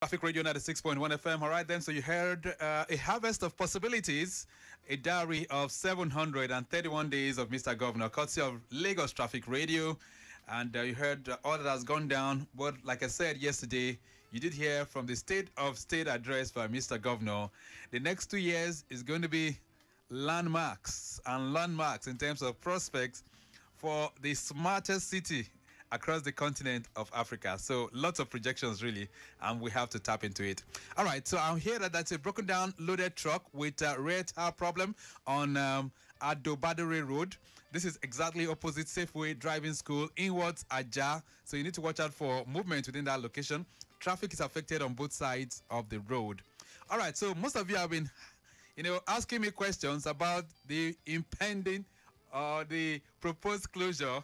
Traffic Radio 96.1 FM. All right, then. So you heard a harvest of possibilities, a diary of 731 days of Mr. Governor, courtesy of Lagos Traffic Radio. And you heard all that has gone down. But like I said yesterday, you did hear from the State of State address by Mr. Governor. The next 2 years is going to be landmarks in terms of prospects for the smartest city across the continent of Africa. So lots of projections really, and we have to tap into it. All right, so I'm here that's a broken down loaded truck with a rear tire problem on Adobadere Road. This is exactly opposite Safeway Driving School, inwards Aja. So you need to watch out for movement within that location. Traffic is affected on both sides of the road. All right, so most of you have been, asking me questions about the impending or the proposed closure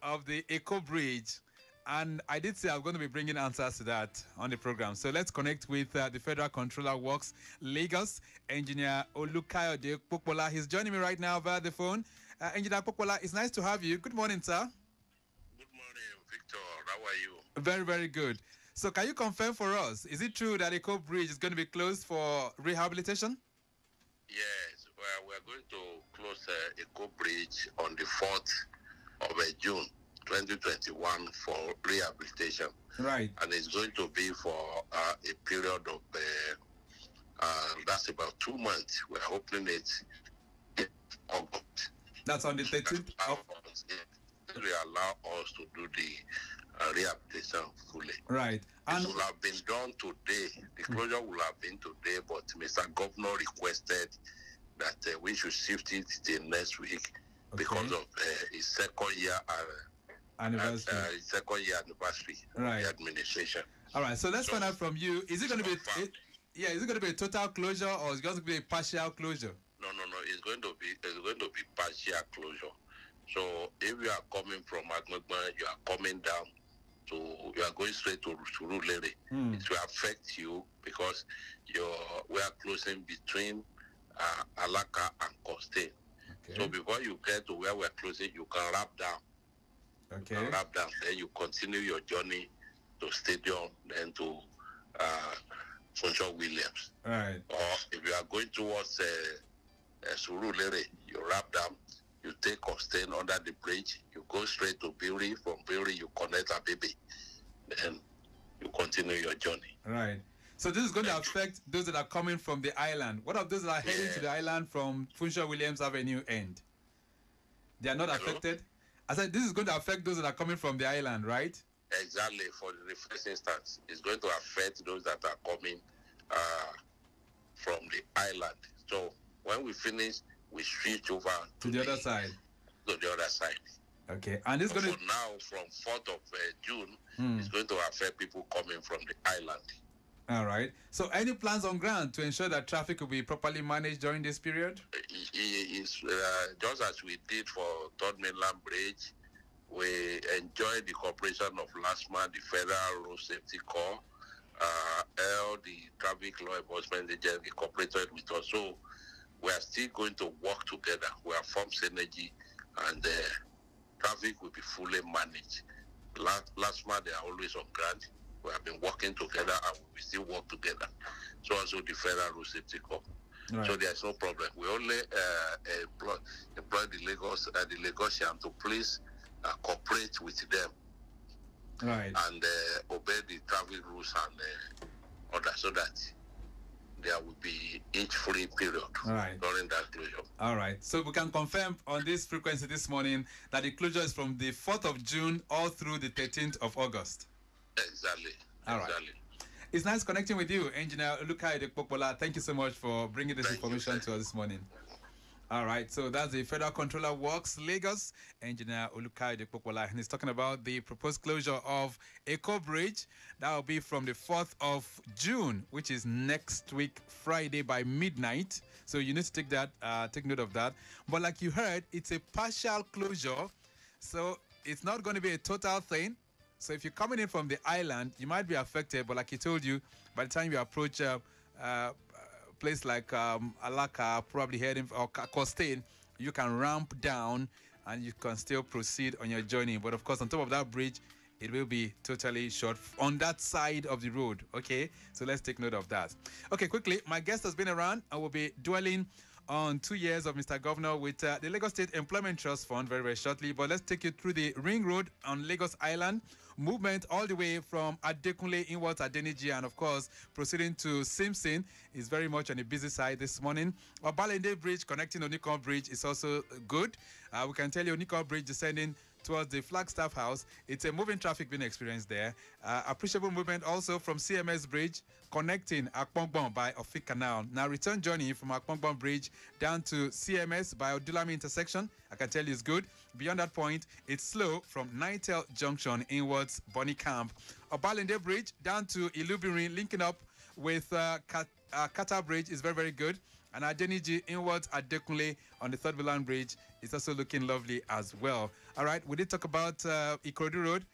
of the Eco Bridge, and I did say I'm going to be bringing answers to that on the program. So let's connect with the Federal Controller Works Lagos, Engineer Olukayode Popola. He's joining me right now via the phone. Engineer Popola, it's nice to have you. Good morning, sir. Good morning, Victor. How are you? Very, very good. So can you confirm for us, is it true that Eco Bridge is going to be closed for rehabilitation? Yes, well, we're going to close Eco Bridge on the 4th of June 2021 for rehabilitation. Right. And it's going to be for a period of, that's about 2 months. We're hoping it's August. That's on the 13th of August. It will allow us to do the rehabilitation fully. Right. And it will have been done today. The closure will have been today, but Mr. Governor requested that we should shift it till next week. Okay. Because of his second year anniversary. His second year anniversary right. of the administration. All right, so let's find out from you. Is it going to be is it going to be a total closure or is it going to be a partial closure? No. It's going to be partial closure. So if you are coming from Agbegban, you are coming down you are going straight to Surulere. It will affect you because we are closing between Alaka and Costain. Okay. So before you get to where we're closing, you can wrap down. Okay. You can wrap down. Then you continue your journey to Stadium, then to Funchal Williams. Right. Or if you are going towards Surulere, you wrap down. You take Costain under the bridge. You go straight to Biri. From Biri, you connect Abibi. Then you continue your journey. Right. So this is going to affect those that are coming from the island. What of those that are heading to the island from Funchal Williams Avenue end? They are not affected? I said this is going to affect those that are coming from the island, right? Exactly. For the first instance, it's going to affect those that are coming from the island. So when we finish, we switch over to the other side. To the other side. Okay. And this is going to... now, from 4th of June, it's going to affect people coming from the island. All right. So any plans on ground to ensure that traffic will be properly managed during this period? Just as we did for Third Mainland Bridge, we enjoyed the cooperation of LASMA, the Federal Road Safety Corps, all the traffic law enforcement agency cooperated with us. So we are still going to work together. We have formed synergy and traffic will be fully managed. LASMA, they are always on ground. We have been working together and we still work together. So also the Federal Road Safety Corps. Right. So there's no problem. We only employ the Lagosian to please cooperate with them. Right. And obey the traffic rules and others so that there will be each free period during that closure. All right. So we can confirm on this frequency this morning that the closure is from the 4th of June all through the 13th of August. Exactly. All right. It's nice connecting with you, Engineer Olukayode Popola. Thank you so much for bringing this information to us this morning. All right, so that's the Federal Controller Works Lagos, Engineer Olukayode Popola, and he's talking about the proposed closure of Eco Bridge. That will be from the 4th of June, which is next week, Friday by midnight. So you need to take note of that. But like you heard, it's a partial closure, so it's not going to be a total thing. So if you're coming in from the island, you might be affected. But like he told you, by the time you approach a place like Alaka, probably heading or Costain, you can ramp down and you can still proceed on your journey. But of course, on top of that bridge, it will be totally short on that side of the road. Okay, so let's take note of that. Okay, quickly, my guest has been around. I will be dwelling on 2 years of Mr. Governor with the Lagos State Employment Trust Fund very, very shortly. But let's take you through the ring road on Lagos Island, movement all the way from Adekunle inwards Adeniji, and of course proceeding to Simpson is very much on the busy side this morning. Obalende Bridge connecting Onikon Bridge is also good. We can tell you Onikon Bridge descending towards the Flagstaff House. It's a moving traffic being experienced there. Appreciable movement also from CMS Bridge connecting Akpongbon by Ofik Canal. Now return journey from Akpongbon Bridge down to CMS by Odulami intersection. I can tell you it's good. Beyond that point, it's slow from Nitel Junction inwards Bonny Camp. Obalende Bridge down to Ilubirin linking up with Kata Bridge is very, very good. And Adeniji inwards Adekunle on the Third Milan Bridge is also looking lovely as well. All right, we did talk about Ikorodu Road.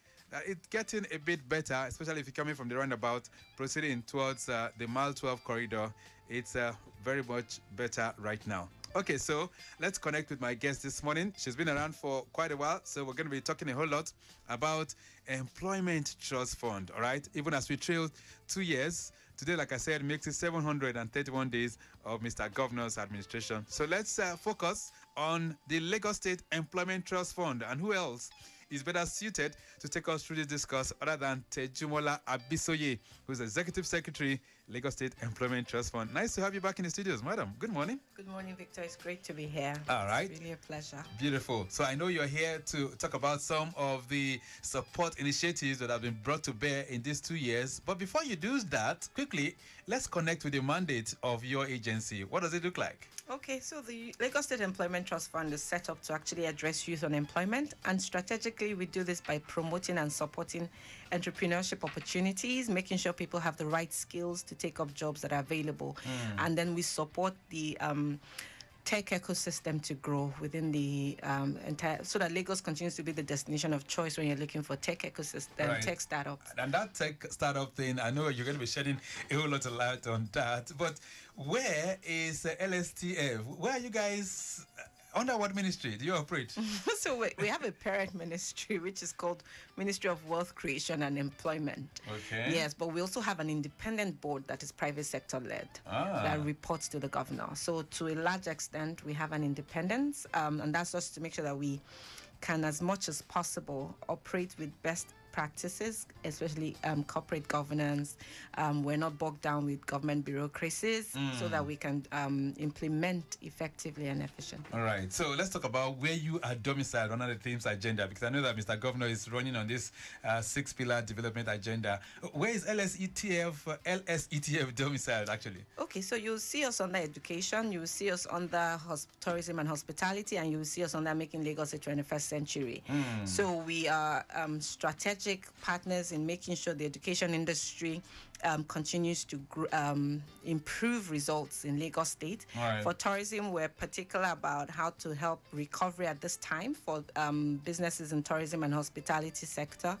It's getting a bit better, especially if you're coming from the roundabout, proceeding towards the Mile 12 corridor. It's very much better right now. Okay, so let's connect with my guest this morning. She's been around for quite a while, so we're going to be talking a whole lot about Employment Trust Fund, all right? Even as we trail 2 years, today, like I said, makes it 731 days of Mr. Governor's administration. So let's focus on the Lagos State Employment Trust Fund. And who else is better suited to take us through this discourse other than TEJU ABISOYE, who's Executive Secretary, Lagos State Employment Trust Fund. Nice to have you back in the studios, madam. Good morning. Good morning, Victor. It's great to be here. All right. It's really a pleasure. Beautiful. So I know you're here to talk about some of the support initiatives that have been brought to bear in these 2 years. But before you do that, quickly, let's connect with the mandate of your agency. What does it look like? Okay, so the Lagos State Employment Trust Fund is set up to actually address youth unemployment, and strategically we do this by promoting and supporting entrepreneurship opportunities, making sure people have the right skills to take up jobs that are available, and then we support the tech ecosystem to grow within the entire, so that Lagos continues to be the destination of choice when you're looking for tech ecosystem, tech startups. And that tech startup thing, I know you're going to be shedding a whole lot of light on that, but where is LSTF? Where are you guys? Under what ministry do you operate? So we have a parent ministry, which is called Ministry of Wealth Creation and Employment. Okay. Yes, but we also have an independent board that is private sector led that reports to the governor. So to a large extent, we have an independence, and that's just to make sure that we can, as much as possible, operate with best practices, especially corporate governance. We're not bogged down with government bureaucracies, so that we can implement effectively and efficiently. All right. So let's talk about where you are domiciled on the themes agenda, because I know that Mr. Governor is running on this 6-pillar development agenda. Where is LSETF domiciled, actually? Okay, so you'll see us under education, you'll see us under tourism and hospitality, and you'll see us under making Lagos a 21st century. So we are strategic partners in making sure the education industry continues to improve results in Lagos State. Right. For tourism, we're particular about how to help recovery at this time for businesses in tourism and hospitality sector.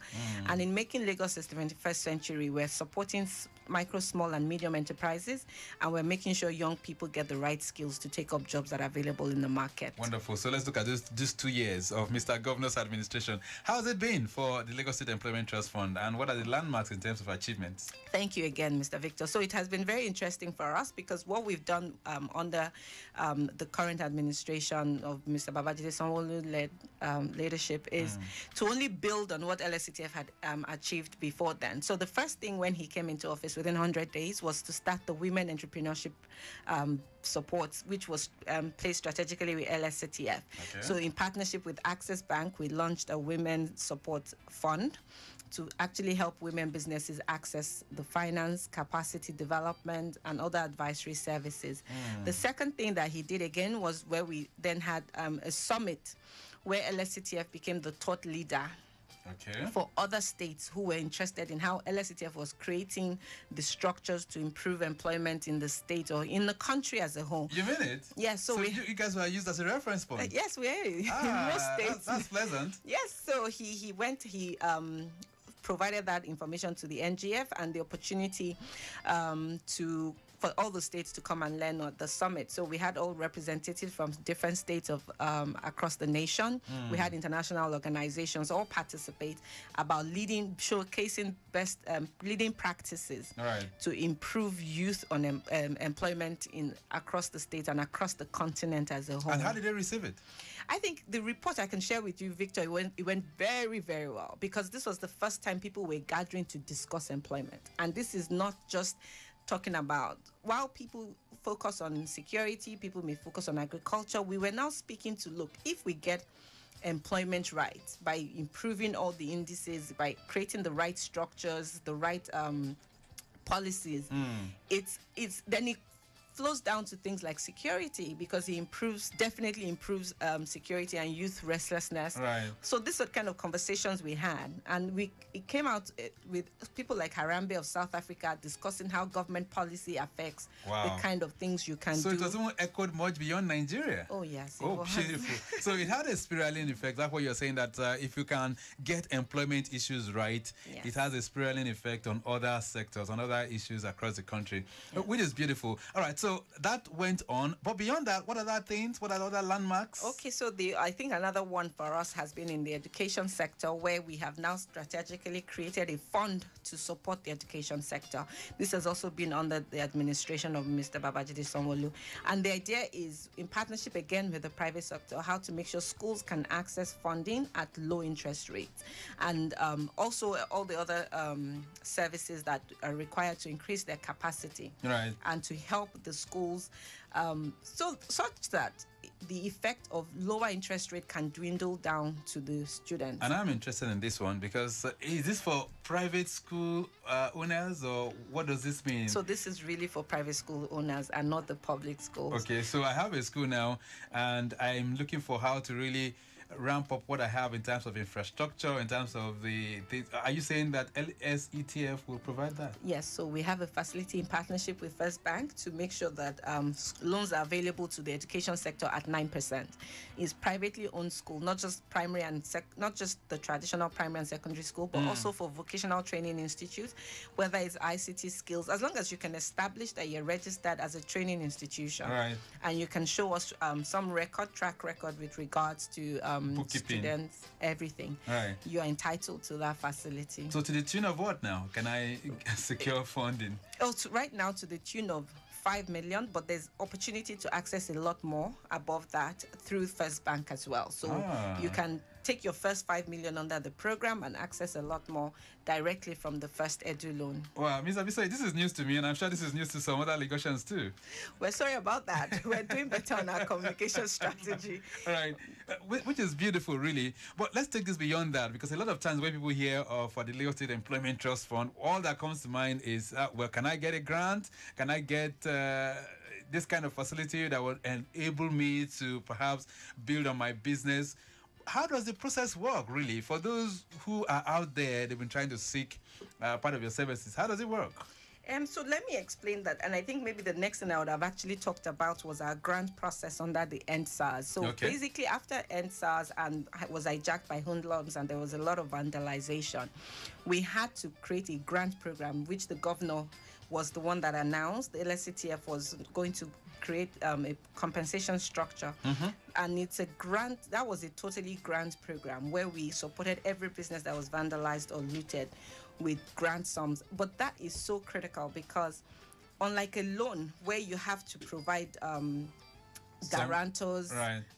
And in making Lagos the 21st century, we're supporting micro, small, and medium enterprises, and we're making sure young people get the right skills to take up jobs that are available in the market. Wonderful. So let's look at this 2 years of Mr. Governor's administration. How has it been for the Lagos State Employment Trust Fund, and what are the landmarks in terms of achievements? Thank you again, Mr. Victor. So it has been very interesting for us, because what we've done under the current administration of Mr. Babajide Sanwo-Olu led leadership is to only build on what LSETF had achieved before then. So the first thing when he came into office within 100 days was to start the women entrepreneurship supports, which was placed strategically with LSETF. Okay. So in partnership with Access Bank, we launched a women support fund to actually help women businesses access the finance, capacity development, and other advisory services. The second thing that he did again was where we then had a summit where LSETF became the thought leader for other states who were interested in how LSETF was creating the structures to improve employment in the state or in the country as a whole. You mean it? Yes. So you guys were used as a reference point? Yes, we are. In most states. That's pleasant. Yes. So he provided that information to the NGF and the opportunity for all the states to come and learn at the summit. So we had all representatives from different states of across the nation. We had international organizations all participate about showcasing best leading practices to improve youth employment across the state and across the continent as a whole. And how did they receive it? I think the report I can share with you, Victor, it went very, very well, because this was the first time people were gathering to discuss employment. And this is not just talking about, while people focus on security, people may focus on agriculture, we were now speaking to, look, if we get employment right by improving all the indices, by creating the right structures, the right policies, then it flows down to things like security, because it definitely improves security and youth restlessness. Right. So these are kind of conversations we had, and it came out with people like Harambe of South Africa discussing how government policy affects the kind of things you can do. So it wasn't echoed much beyond Nigeria. Oh yes. Oh, beautiful. So it had a spiraling effect. That's what you're saying, that if you can get employment issues right, it has a spiraling effect on other sectors, on other issues across the country, which is beautiful. All right. So that went on, but beyond that, what other things? What are other landmarks? Okay, so I think another one for us has been in the education sector, where we have now strategically created a fund to support the education sector. This has also been under the administration of Mr. Babajide Sanwo-Olu. And the idea is, in partnership again with the private sector, how to make sure schools can access funding at low interest rates. And also all the other services that are required to increase their capacity. Right. And to help the schools such that the effect of lower interest rate can dwindle down to the students. And I'm interested in this one, because is this for private school owners, or what does this mean? So this is really for private school owners and not the public schools. Okay, so I have a school now, and I'm looking for how to really ramp up what I have in terms of infrastructure, in terms of are you saying that LSETF will provide that? Yes, so we have a facility in partnership with First Bank to make sure that loans are available to the education sector at 9%. It's privately owned school, not just primary and not just the traditional primary and secondary school, but also for vocational training institutes, whether it's ICT skills, as long as you can establish that you're registered as a training institution, and you can show us some track record with regards to students, everything. You are entitled to that facility. So to the tune of what now? Can I secure funding? Right now to the tune of 5 million, but there's opportunity to access a lot more above that through First Bank as well. So you can take your first 5 million under the program and access a lot more directly from the first edu loan. Wow, Ms. ABISOYE, this is news to me, and I'm sure this is news to some other Lagosians too. We're sorry about that. We're doing better on our communication strategy. All right, which is beautiful, really. But let's take this beyond that, because a lot of times when people hear for the Lagos State Employment Trust Fund, all that comes to mind is, well, can I get a grant? Can I get this kind of facility that will enable me to perhaps build on my business? How does the process work, really? For those who are out there, they've been trying to seek part of your services. How does it work? So let me explain that. And I think maybe the next thing I would have actually talked about was our grant process under the EndSARS. So basically, after EndSARS and was hijacked by hoodlums and there was a lot of vandalization, we had to create a grant program, which the governor was the one that announced. The LSETF was going to create a compensation structure. And it's a grant, that was a totally grant program where we supported every business that was vandalized or looted with grant sums. But that is so critical, because unlike a loan where you have to provide guarantors,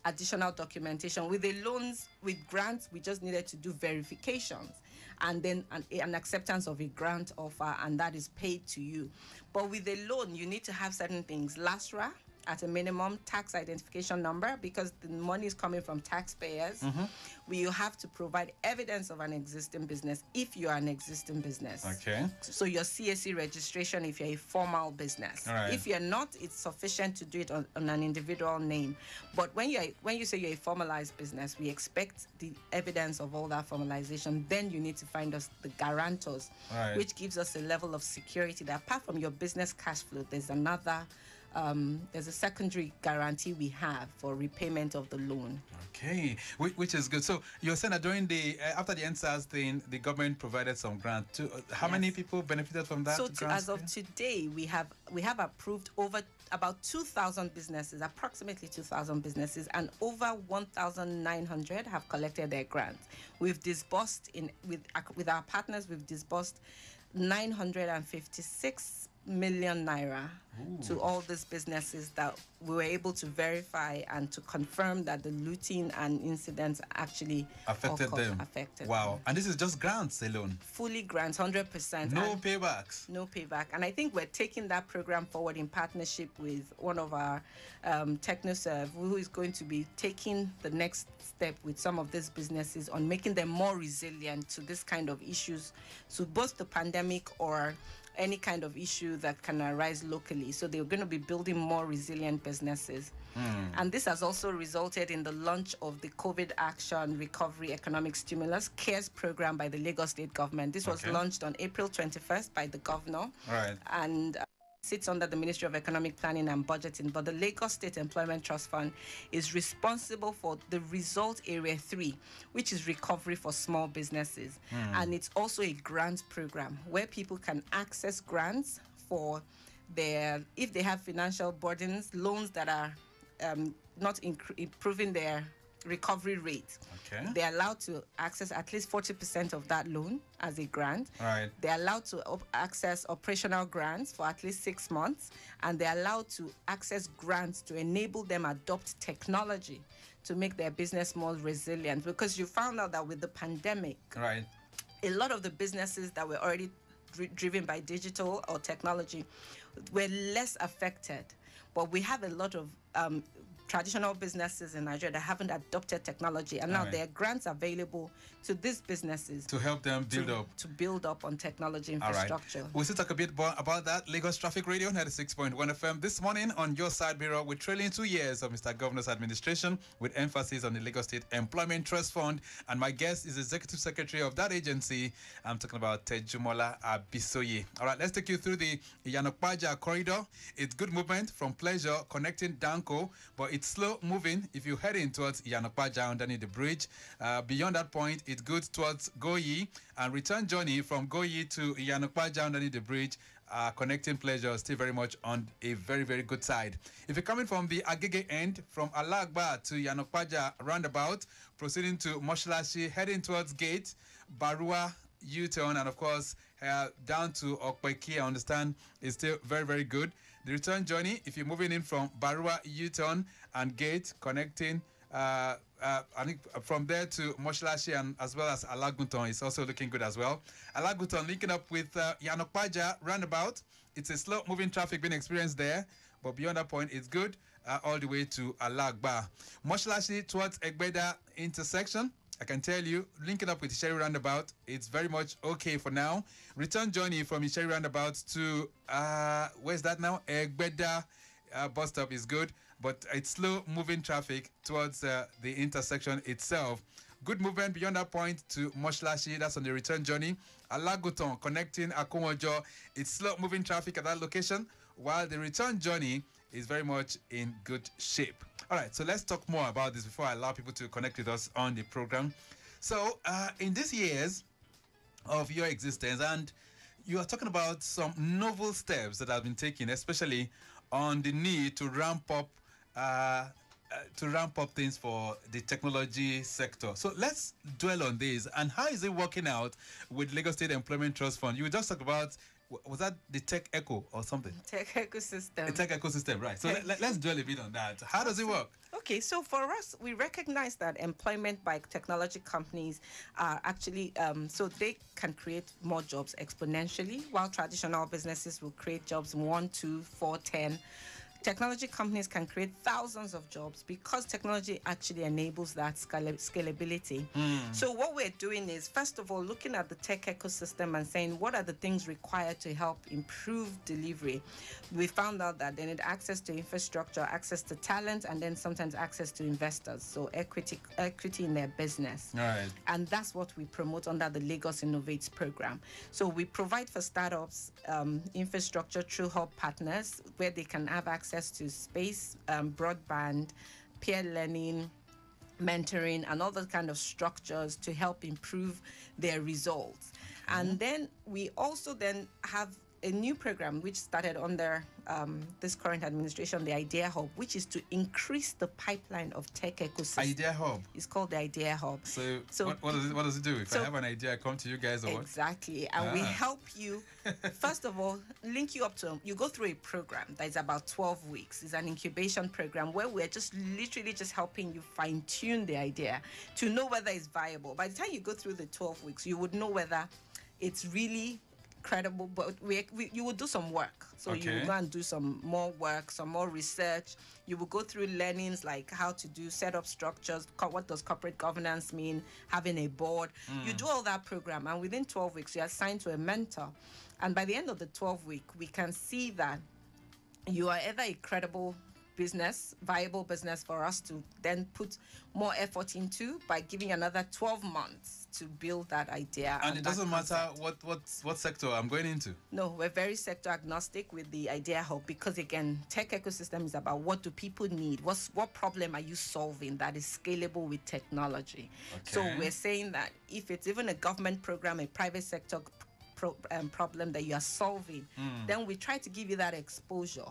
additional documentation, with the loans, with grants, we just needed to do verifications and then an acceptance of a grant offer, and that is paid to you. But with a loan, you need to have certain things. LASRA, at a minimum, tax identification number, because the money is coming from taxpayers. You have to provide evidence of an existing business if you are an existing business. So your CSE registration if you're a formal business. If you're not, it's sufficient to do it on an individual name. But when you say you're a formalized business, we expect the evidence of all that formalization. Then you need to find us the guarantors, which gives us a level of security that apart from your business cash flow, there's another there's a secondary guarantee we have for repayment of the loan. Okay, which is good. So you're saying that during the after the NSAS thing, the government provided some grant. To how many people benefited from that? So as of today, we have approved over about 2,000 businesses, approximately 2,000 businesses, and over 1,900 have collected their grants. We've disbursed with our partners. We've disbursed 956 million naira to all these businesses that we were able to verify and to confirm that the looting and incidents actually affected them. Wow. And this is just grants alone? Fully grants, 100%. No paybacks? No payback. And I think we're taking that program forward in partnership with one of our TechnoServe, who is going to be taking the next step with some of these businesses on making them more resilient to this kind of issues, so both the pandemic or any kind of issue that can arise locally. So they're going to be building more resilient businesses. And this has also resulted in the launch of the COVID Action Recovery Economic Stimulus CARES program by the Lagos State government. This was launched on April 21st by the governor. Right. And sits under the Ministry of Economic Planning and Budgeting, but the Lagos State Employment Trust Fund is responsible for the Result Area 3, which is recovery for small businesses. And it's also a grant program where people can access grants for if they have financial burdens, loans that are not improving their recovery rate. Okay. They're allowed to access at least 40% of that loan as a grant. Right. They're allowed to access operational grants for at least 6 months, and they're allowed to access grants to enable them adopt technology to make their business more resilient. Because you found out that with the pandemic, right, a lot of the businesses that were already driven by digital or technology were less affected. But we have a lot of traditional businesses in Nigeria that haven't adopted technology, and now there are grants available to these businesses to help them build up on technology infrastructure. We'll still talk a bit more about that. Lagos Traffic Radio 96.1 FM this morning on your side mirror. We're trailing 2 years of Mr. Governor's administration with emphasis on the Lagos State Employment Trust Fund, and my guest is Executive Secretary of that agency. I'm talking about TEJU ABISOYE. All right, let's take you through the Iyanokpaja corridor. It's good movement from Pleasure connecting Danko, but it's slow moving if you're heading towards Iyanokpaja underneath the bridge. Beyond that point, it's good towards Goyi, and return journey from Goyi to Iyanokpaja underneath the bridge, connecting Pleasure, still very much on a very, very good side. If you're coming from the Agege end, from Alagba to Iyanokpaja roundabout, proceeding to Moshlashi, heading towards Gate, Barua, U-turn, and of course, down to Okpeki, I understand, is still very, very good. The return journey, if you're moving in from Barua, U-turn, and Gate, connecting, I think from there to Moshlashi and as well as Alaguton is also looking good as well. Alaguton linking up with Iyanokpaja roundabout. It's a slow-moving traffic being experienced there, but beyond that point, it's good all the way to Alagba. Moshlashi towards Egbeda intersection. I can tell you, linking up with Isheri roundabout, it's very much okay for now. Return journey from Isheri roundabout to, where's that now? Egbeda bus stop is good, but it's slow-moving traffic towards the intersection itself. Good movement beyond that point to Moshlashi, that's on the return journey. Alaguton connecting Akomojo, it's slow-moving traffic at that location, while the return journey is very much in good shape. All right, so let's talk more about this before I allow people to connect with us on the program. So in these years of your existence, and you are talking about some novel steps that have been taken, especially on the need to ramp up things for the technology sector. So let's dwell on this. And how is it working out with Lagos State Employment Trust Fund? You just talked about, was that the tech echo or something? Tech ecosystem. The tech ecosystem, right. So let's dwell a bit on that. How does it work? Okay, so for us, we recognize that employment by technology companies are actually, so they can create more jobs exponentially, while traditional businesses will create jobs 1, 2, 4, 10. Technology companies can create thousands of jobs because technology actually enables that scalability. So what we're doing is, first of all, looking at the tech ecosystem and saying, what are the things required to help improve delivery? We found out that they need access to infrastructure, access to talent, and then sometimes access to investors, so equity in their business. Right. And that's what we promote under the Lagos Innovates program. So we provide for startups infrastructure through hub partners where they can have access access to space, broadband, peer learning, mentoring, and all those kind of structures to help improve their results. And then we also then have a new program which started under this current administration, the Idea Hub, which is to increase the pipeline of tech ecosystem. Idea Hub. It's called the Idea Hub. So what does it do? If I have an idea, I come to you guys or what? Exactly. And we help you, first of all, link you up to, you go through a program that is about 12 weeks. It's an incubation program where we're just literally just helping you fine tune the idea to know whether it's viable. By the time you go through the 12 weeks, you would know whether it's really credible, but you will do some work. So you will go and do some more work, some more research. You will go through learnings like how to do set up structures, what does corporate governance mean, having a board. You do all that program, and within 12 weeks, you're assigned to a mentor. And by the end of the 12 week, we can see that you are either a credible business, viable business for us to then put more effort into by giving another 12 months to build that idea. And it doesn't matter what sector I'm going into? No, we're very sector agnostic with the Idea Hub because, again, tech ecosystem is about what do people need? What problem are you solving that is scalable with technology? So we're saying that if it's even a government program, a private sector problem that you are solving, then we try to give you that exposure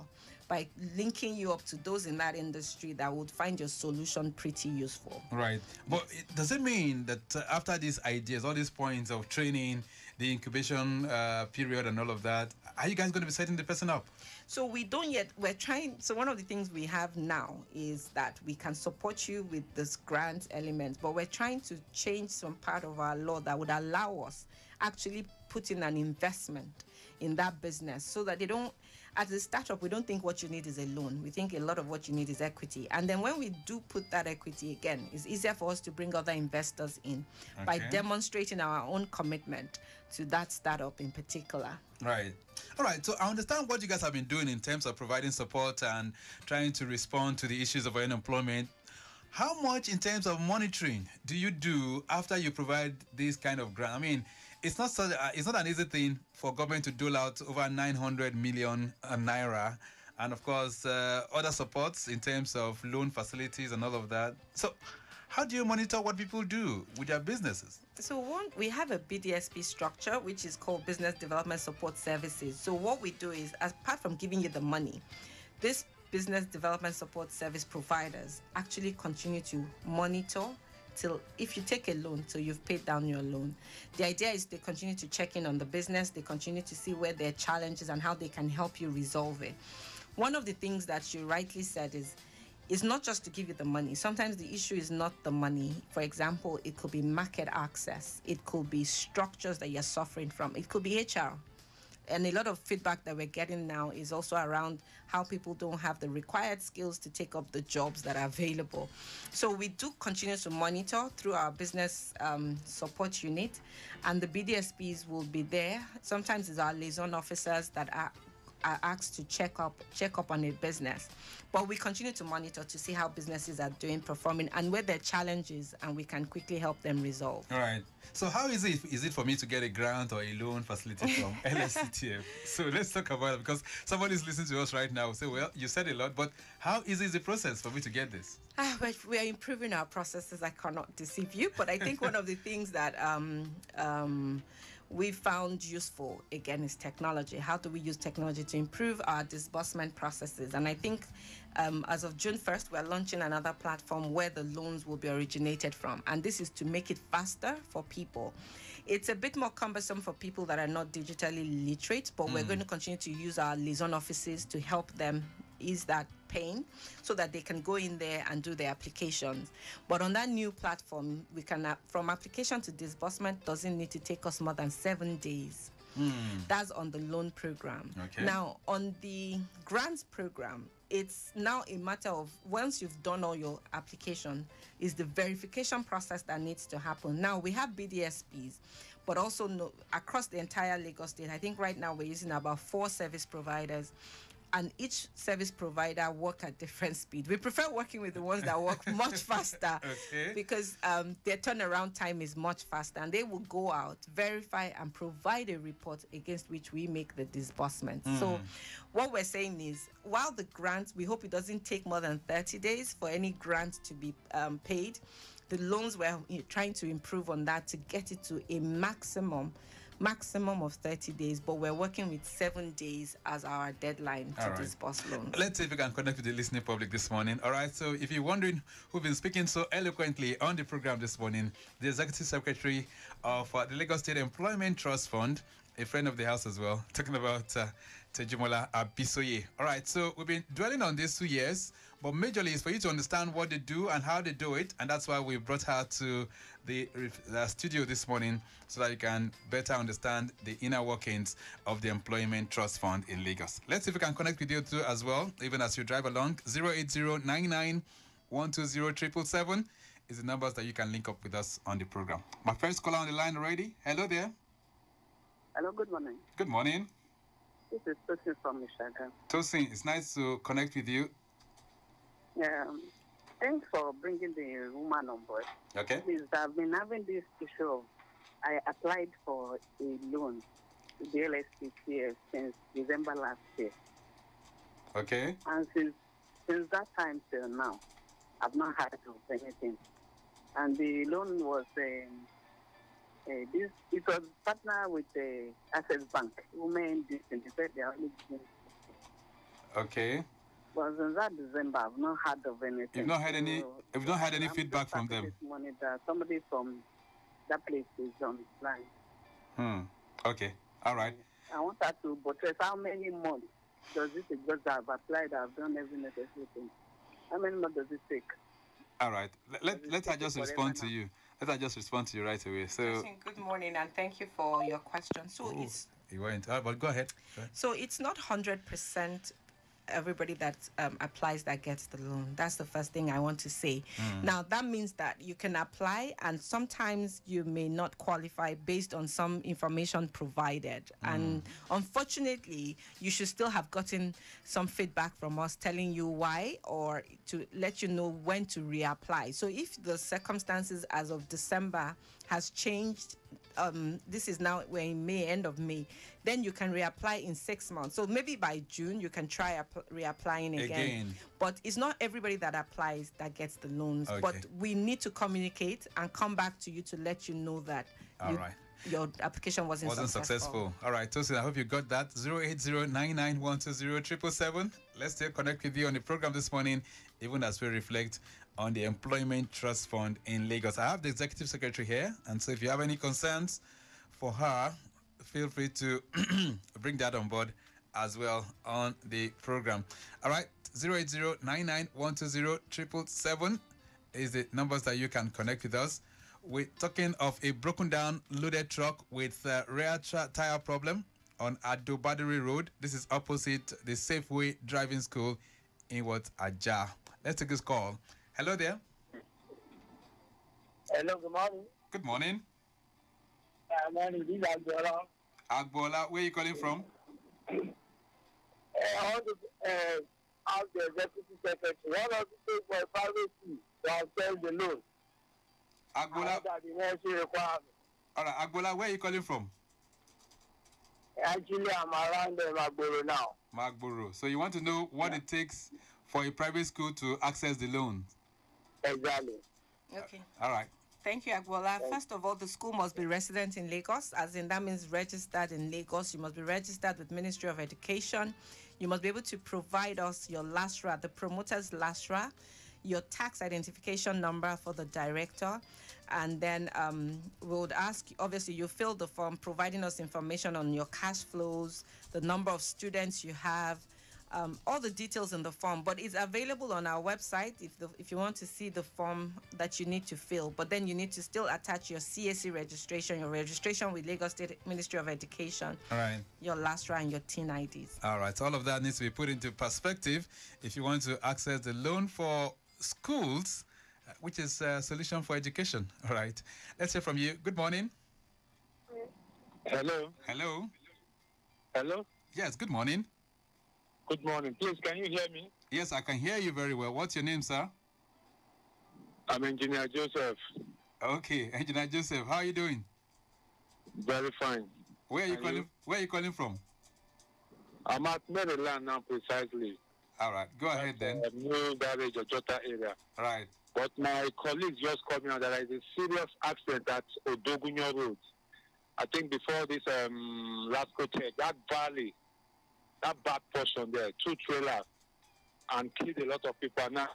by linking you up to those in that industry that would find your solution pretty useful. Right. But does it mean that after these ideas, all these points of training, the incubation period and all of that, are you guys going to be setting the person up? So we don't yet. We're trying. So one of the things we have now is that we can support you with this grant element, but we're trying to change some part of our law that would allow us actually put in an investment in that business so that they don't, as a startup, we don't think what you need is a loan. We think a lot of what you need is equity. And then when we do put that equity, again, it's easier for us to bring other investors in by demonstrating our own commitment to that startup in particular. Right. All right. So I understand what you guys have been doing in terms of providing support and trying to respond to the issues of unemployment. How much in terms of monitoring do you do after you provide this kind of grant? I mean, it's not an easy thing for government to dole out over 900 million naira, and of course other supports in terms of loan facilities and all of that. So how do you monitor what people do with their businesses? So we have a BDSP structure, which is called Business Development Support Services. So what we do is, apart from giving you the money, this business development support service providers actually continue to monitor till if you take a loan till you've paid down your loan. The idea is they continue to check in on the business, they continue to see where there are challenges and how they can help you resolve it. One of the things that you rightly said is it's not just to give you the money. Sometimes the issue is not the money. For example, it could be market access. It could be structures that you're suffering from. It could be HR. And a lot of feedback that we're getting now is also around how people don't have the required skills to take up the jobs that are available. So we do continue to monitor through our business support unit, and the BDSPs will be there. Sometimes it's our liaison officers that are asked to check up on a business. But we continue to monitor to see how businesses are doing, performing, and where there are challenges, and we can quickly help them resolve. All right. So how easy is it for me to get a grant or a loan facility from LSETF? So let's talk about it, because somebody's listening to us right now will say, well, you said a lot, but how easy is the process for me to get this? But we are improving our processes. I cannot deceive you, but I think one of the things that we found useful, again, is technology. How do we use technology to improve our disbursement processes? And I think as of June 1st, we're launching another platform where the loans will be originated from. And this is to make it faster for people. It's a bit more cumbersome for people that are not digitally literate, but we're going to continue to use our liaison offices to help them ease that pain so that they can go in there and do their applications. But on that new platform, we can, from application to disbursement, doesn't need to take us more than 7 days. That's on the loan program. Now, on the grants program, it's now a matter of once you've done all your application, is the verification process that needs to happen. Now, we have BDSPs, but also across the entire Lagos state. I think right now we're using about 4 service providers. and each service provider work at different speed. We prefer working with the ones that work much faster because their turnaround time is much faster, and they will go out, verify, and provide a report against which we make the disbursement. So what we're saying is, while the grant, we hope it doesn't take more than 30 days for any grant to be paid. The loans, we're trying to improve on that to get it to a maximum of 30 days, but we're working with 7 days as our deadline to disburse loans. Let's see if we can connect with the listening public this morning. All right, so if you're wondering who's been speaking so eloquently on the program this morning, the Executive Secretary of the Lagos State Employment Trust Fund, a friend of the house as well, talking about TEJU ABISOYE. All right, so we've been dwelling on these 2 years, but majorly it's for you to understand what they do and how they do it, and that's why we brought her to the studio this morning so that you can better understand the inner workings of the Employment Trust Fund in Lagos. Let's see if we can connect with you too as well, even as you drive along. 08099120777 is the numbers that you can link up with us on the program. My first caller on the line already. Hello there. Hello, good morning. Good morning. This is Tosin from Michigan. Tosin, it's nice to connect with you. Thanks for bringing the woman on board. Okay. Please, I've been having this issue of, I applied for a loan to the LSETF since December last year. Okay. And since that time till now, I've not had to do anything. And the loan was, it was partner with the Access Bank. Women did, and they said they are only doing. Okay. But since that December, I've not heard of anything. You've not had any. You've not had any feedback from them. This morning, that somebody from that place is on the line. Okay. All right. I want her to buttress how many months does it take? Because I've applied, I've done every necessary thing. How many months does it take? All right. Let her just respond to you. Let her just respond to you right away. So. Good morning, and thank you for your question. So it's. You went. But go ahead. So it's not 100% everybody that applies that gets the loan. That's the first thing I want to say. Now, that means that you can apply, and sometimes you may not qualify based on some information provided. And unfortunately, you should still have gotten some feedback from us telling you why, or to let you know when to reapply. So if the circumstances as of December has changed, this is now, we're in May, end of May, then you can reapply in 6 months. So maybe by June you can try reapplying again. But it's not everybody that applies that gets the loans. Okay. But we need to communicate and come back to you to let you know that your application wasn't successful. All right, Tosin, I hope you got that. 08099120777. Let's still connect with you on the program this morning, even as we reflect on the Employment Trust Fund in Lagos. I have the Executive Secretary here, and so if you have any concerns for her, feel free to bring that on board as well on the program. All right, 08099120777 is the numbers that you can connect with us. We're talking of a broken down loaded truck with a rear tire problem on Adobadiri Road. This is opposite the Safeway Driving School in Aja. Let's take this call. Hello there. Hello, good morning. Good morning. Morning, this is Agbola. Agbola, where are you calling from? I want to ask the Executive Secretary, what does it take for a private school to access the loan? Agbola. All right, Agbola, where are you calling from? Actually, I'm around Magboro now. Magboro. So you want to know what it takes for a private school to access the loan? Exactly. Okay. All right. Thank you, Agbola. First of all, the school must be resident in Lagos, as in that means registered in Lagos. You must be registered with Ministry of Education. You must be able to provide us your LASRA, the promoter's LASRA, your tax identification number for the director, and then we would ask, obviously, you fill the form, providing us information on your cash flows, the number of students you have, all the details in the form, but it's available on our website if you want to see the form that you need to fill. But then you need to still attach your CSE registration, your registration with Lagos State Ministry of Education, all right, your LASRA, and your TIN IDs. All right, all of that needs to be put into perspective if you want to access the loan for schools, which is a solution for education. All right, let's hear from you. Good morning. Hello. Hello. Hello. Yes, good morning. Good morning. Please, can you hear me? Yes, I can hear you very well. What's your name, sir? I'm Engineer Joseph. Okay, Engineer Joseph, how are you doing? Very fine. Where are you calling from? I'm at Maryland now, precisely. All right, go ahead then. New garage, Ojota area. Right. But my colleagues just called me out that there is a serious accident at Odogunyo Road. I think before this last TEJU, that valley, that back portion there, 2 trailers, and killed a lot of people now.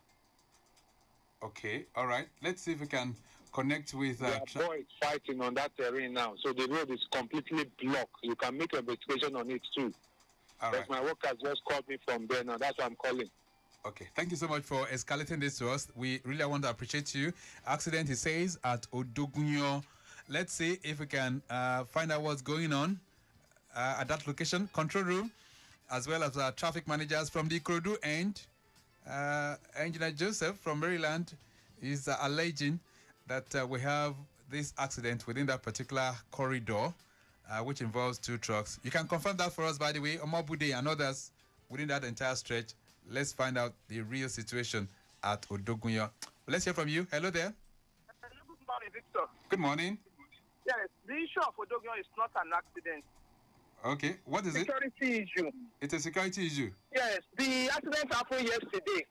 Okay, all right. Let's see if we can connect with... There are boys fighting on that terrain now, so the road is completely blocked. You can make an investigation on it too. All right. My workers just called me from there now. That's why I'm calling. Okay, thank you so much for escalating this to us. We really want to appreciate you. Accident, he says, at Odogunyo. Let's see if we can find out what's going on at that location. Control room, as well as our traffic managers from the Ikorodu end. Engineer Joseph from Maryland is alleging that we have this accident within that particular corridor, which involves 2 trucks. You can confirm that for us, by the way, Omobude and others within that entire stretch. Let's find out the real situation at Odogunyo. Let's hear from you. Hello there. Hello, good morning, Victor. Good morning. Yes, the issue of Odogunyo is not an accident. Okay, what is it? Security issue. It's a security issue. Yes, the accident happened yesterday.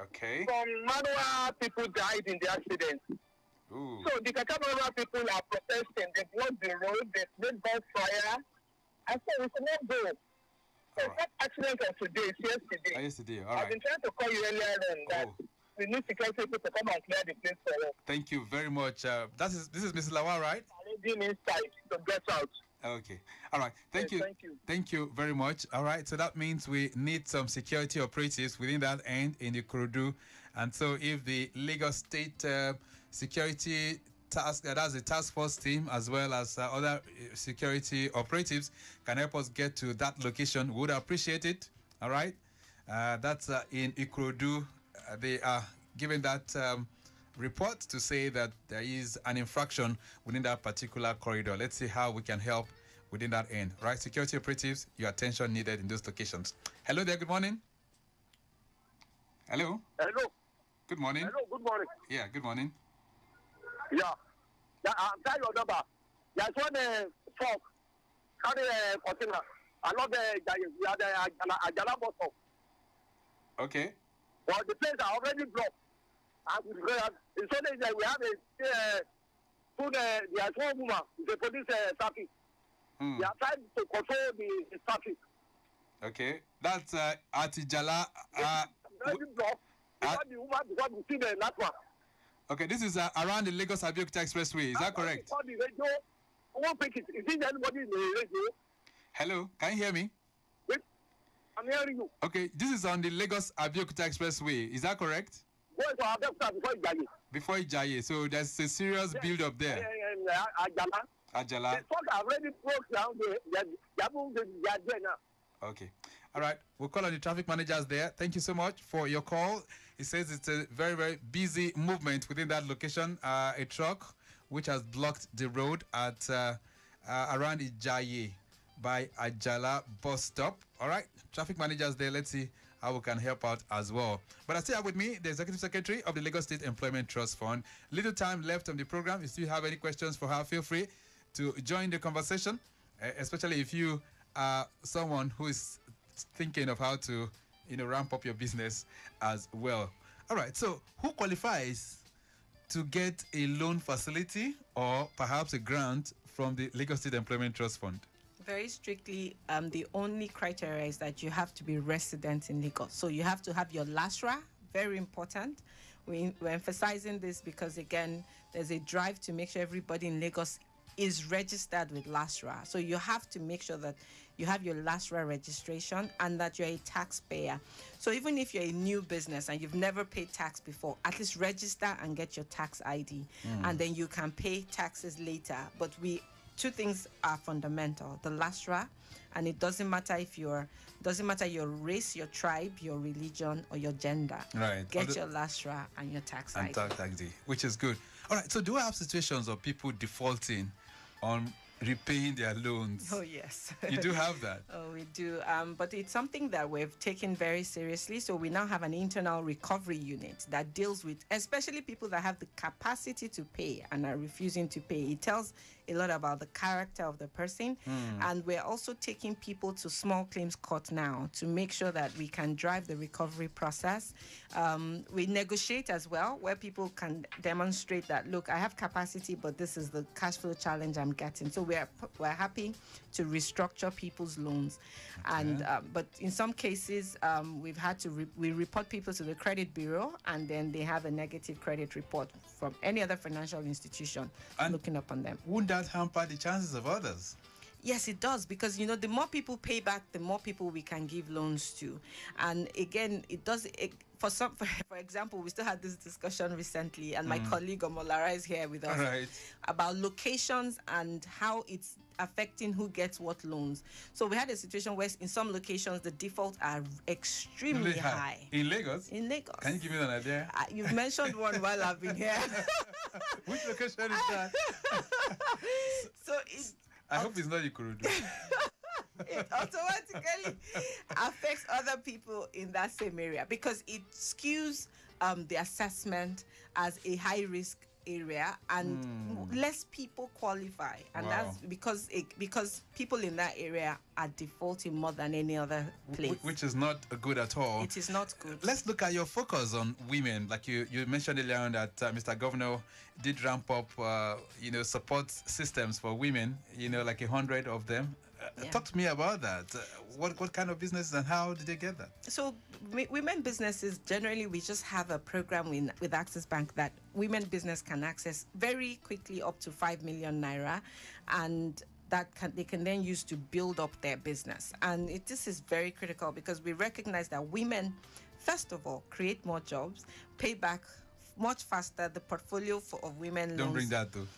Okay. Some manual people died in the accident. Ooh. So the manual people are protesting. They blocked the road, they made bonfire. And so we could not go. So that accident of today is yesterday. Yesterday, all I've right. been trying to call you earlier on that we need security people to come and clear the place for us. Thank you very much. This is Mrs. Lawal, right? Already inside to get out. Okay. All right. Thank you. Thank you. Thank you very much. All right. So that means we need some security operatives within that end in the Ikorodu. And so if the Lagos State security task, that's the task force team, as well as other security operatives, can help us get to that location, we would appreciate it. All right. That's in Ikorodu. They are giving that report to say that there is an infraction within that particular corridor. Let's see how we can help within that end. Right, security operatives, your attention needed in those locations. Hello there, good morning. Hello. Hello. Good morning. Hello, good morning. Yeah, good morning. Yeah. I'm trying your number. There's one truck carry a container. I love we had a Ajala bus stop. Okay. Well, the place are already blocked. And it's only that we have there's one woman, the police traffic. They are trying to control the traffic. Okay. That's Atijala. Already blocked. Because the woman, because we see the last one. Okay, this is around the Lagos Abeokuta Expressway. Is that correct? On the radio, won't pick it. Is there anybody in the radio? Hello, can you hear me? Wait, I'm hearing you. Okay, this is on the Lagos Abeokuta Expressway. Is that correct? Go to Abeokuta before Ijaye. Before Ijaye, so there's a serious build-up there. Ajala. Ajala. The truck are already broke down. They are there now. Okay. All right. We'll call on the traffic managers there. Thank you so much for your call. It says it's a very, very busy movement within that location. A truck which has blocked the road at around Ijaye by Ajala bus stop. All right. Traffic managers there. Let's see how we can help out as well. But I still have with me the Executive Secretary of the Lagos State Employment Trust Fund. Little time left on the program. If you have any questions for her, feel free to join the conversation, especially if you are someone who is thinking of how to, ramp up your business as well. All right. So who qualifies to get a loan facility or perhaps a grant from the Lagos State Employment Trust Fund? Very strictly, the only criteria is that you have to be resident in Lagos. So you have to have your LASRA, very important. We're emphasizing this because, again, there's a drive to make sure everybody in Lagos is registered with LASRA. So you have to make sure that you have your LASRA registration and that you're a taxpayer. So even if you're a new business and you've never paid tax before, at least register and get your tax ID. And then you can pay taxes later. But two things are fundamental: the LASRA, and it doesn't matter your race, your tribe, your religion, or your gender. Right. Get your LASRA and your tax ID. And tax ID, which is good. All right. So do I have situations of people defaulting on repaying their loans. Oh, yes. You do have that. Oh, we do. But it's something that we've taken very seriously. So we now have an internal recovery unit that deals with, especially people that have the capacity to pay and are refusing to pay. It tells a lot about the character of the person. And we're also taking people to small claims court now to make sure that we can drive the recovery process. We negotiate as well, where people can demonstrate that, look, I have capacity, but this is the cash flow challenge I'm getting. So we're happy to restructure people's loans. Okay. And but in some cases, we've had to we report people to the credit bureau, and then they have a negative credit report from any other financial institution looking upon them. Wouldn't that hamper the chances of others? Yes, it does, because, you know, the more people pay back, the more people we can give loans to. And again, it does... For example, we still had this discussion recently, and my colleague Omolara is here with us, about locations and how it's affecting who gets what loans. So we had a situation where in some locations the defaults are extremely high. In Lagos? In Lagos. Can you give me an idea? You've mentioned one while I've been here. Which location is that? So I hope it's not Ikorodu. It automatically affects other people in that same area, because it skews the assessment as a high-risk area, and less people qualify, and that's because people in that area are defaulting more than any other place, which is not good at all. It is not good. Let's look at your focus on women. Like you mentioned earlier on that Mr. Governor did ramp up support systems for women, like 100 of them. Talk to me about that. What kind of business and how did they get that? So women businesses, generally, we just have a program with Access Bank that women business can access very quickly up to 5 million naira, and they can then use to build up their business. And this is very critical, because we recognize that women, first of all, create more jobs, pay back much faster. The portfolio of women loans... Don't bring that, though.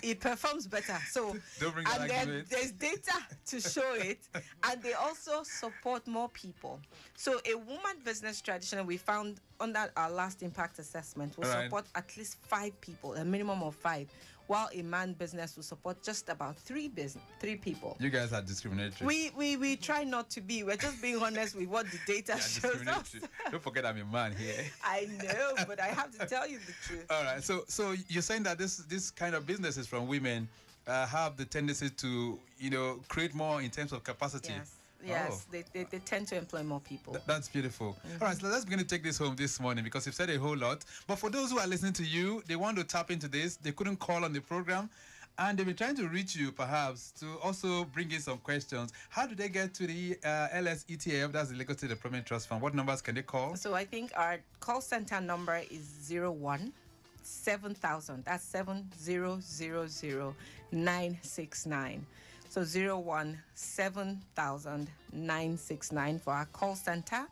It performs better. So, and then there's data to show it, and they also support more people. So a woman business traditionally, we found under our last impact assessment, will support at least 5 people, a minimum of 5, while a man business will support just about 3 people. You guys are discriminatory. We try not to be. We're just being honest with what the data shows us. Don't forget I'm a man here. I know, but I have to tell you the truth. All right. So you're saying that this kind of businesses from women have the tendency to create more in terms of capacity. Yes, they tend to employ more people. That's beautiful. All right, so let's begin to take this home this morning, because you've said a whole lot. But for those who are listening to you, they want to tap into this. They couldn't call on the program, and they've been trying to reach you, perhaps, to also bring in some questions. How do they get to the LSETF, that's the Lagos State Employment Trust Fund? What numbers can they call? So I think our call center number is 01-7000. That's 7000969. So 01-7000-969 for our call center.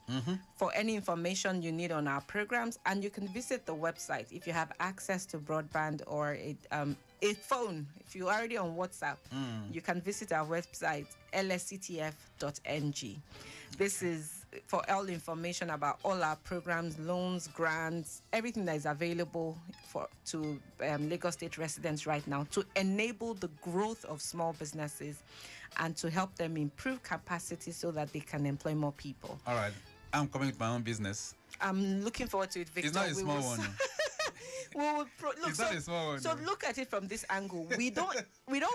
For any information you need on our programs, and you can visit the website if you have access to broadband or a phone. If you're already on WhatsApp, you can visit our website, lsetf.ng. This is for all information about all our programs, loans, grants, everything that is available to Lagos State residents right now, to enable the growth of small businesses and to help them improve capacity so that they can employ more people. All right. I'm coming with my own business. I'm looking forward to it, Victor. It's not a small one. So look at it from this angle. We don't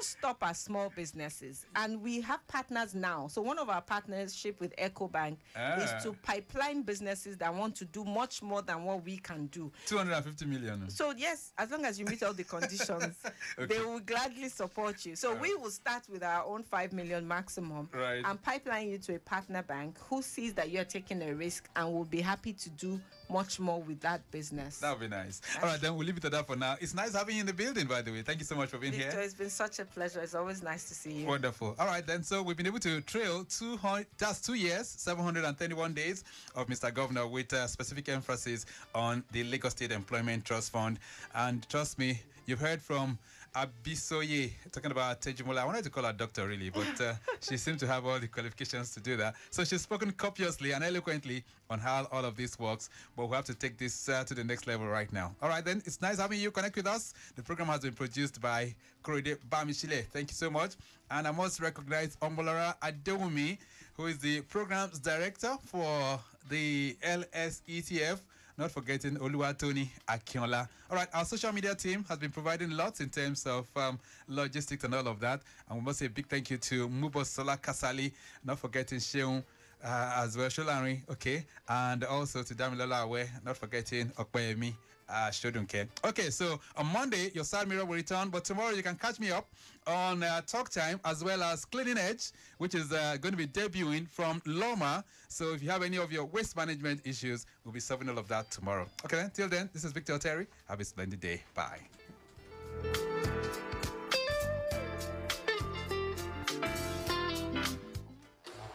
stop our small businesses, and we have partners now. So one of our partnership with EcoBank is to pipeline businesses that want to do much more than what we can do. 250 million. So yes, as long as you meet all the conditions, they will gladly support you. So we will start with our own 5 million maximum, and pipeline you to a partner bank who sees that you're taking a risk and will be happy to do much more with that business. That would be nice. All right, then we'll leave it at that for now. It's nice having you in the building, by the way. Thank you so much for being Victor, here. It's been such a pleasure. It's always nice to see you. Wonderful. All right, then. So we've been able to trail 2 years, 731 days of Mr. Governor, with specific emphasis on the Lagos State Employment Trust Fund. And trust me, you've heard from ABISOYE, talking about TEJU. I wanted to call her doctor, really, but she seemed to have all the qualifications to do that. So she's spoken copiously and eloquently on how all of this works, but we have to take this to the next level right now. All right, then. It's nice having you connect with us. The program has been produced by Korede Bamishile. Thank you so much. And I must recognize Ombolara Adewumi, who is the programs director for the LSETF. Not forgetting Oluwatoni Akinola. All right, our social media team has been providing lots in terms of logistics and all of that. And we must say a big thank you to Mubosola Kasali, not forgetting Sheung as well, Sholari, okay, and also to Damilola Awe, not forgetting Okpeyemi Shodunke. Okay, so on Monday, your side mirror will return, but tomorrow you can catch me up on Talk Time as well as Cleaning Edge, which is going to be debuting from Loma. So if you have any of your waste management issues, we'll be solving all of that tomorrow. Okay, then, till then, this is Victor Oteri. Have a splendid day. Bye.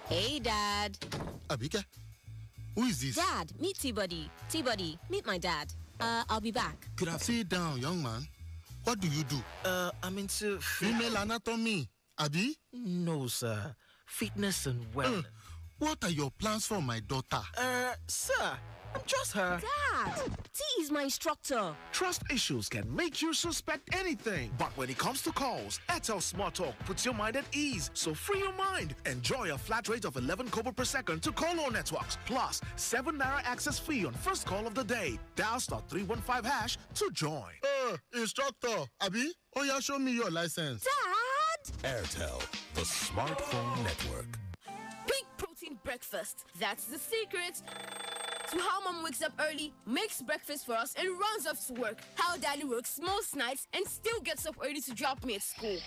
Hey, Dad. Abika, who is this? Dad, meet T-Buddy. T-Buddy, meet my dad. I'll be back. Could I sit down, young man? What do you do? I'm into... Female anatomy, Abi? No, sir. Fitness and wellness. What are your plans for my daughter? Sir, I'm just her. Dad, T is my instructor. Trust issues can make you suspect anything. But when it comes to calls, Airtel Smart Talk puts your mind at ease. So free your mind. Enjoy a flat rate of 11 kobo per second to call all networks. Plus, 7 Naira access fee on first call of the day. Dial *315# to join. Instructor, Abi, oh yeah, show me your license. Dad! Airtel, the smartphone network. Big protein breakfast. That's the secret to how Mom wakes up early, makes breakfast for us, and runs off to work. How Daddy works most nights and still gets up early to drop me at school.